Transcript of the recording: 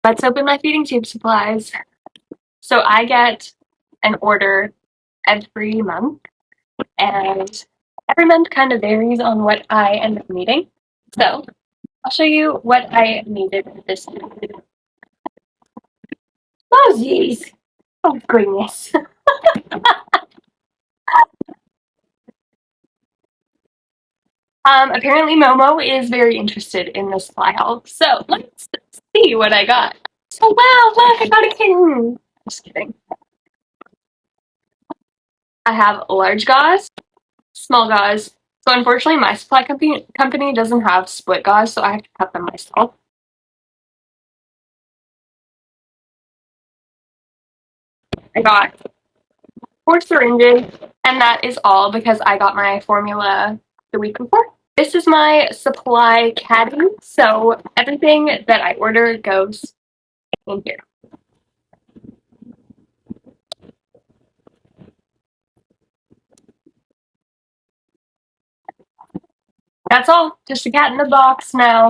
Let's open my feeding tube supplies. So I get an order every month, and every month kind of varies on what I end up needing. So I'll show you what I needed this month. Oh, jeez. Oh, goodness. Apparently Momo is very interested in the supply haul, so let's see what I got. Oh wow, look, I got a kitten! Just kidding. I have large gauze, small gauze. So unfortunately my supply company doesn't have split gauze, so I have to cut them myself. I got 4 syringes, and that is all because I got my formula the week before. This is my supply caddy, so everything that I order goes in here. That's all. Just a cat in the box now.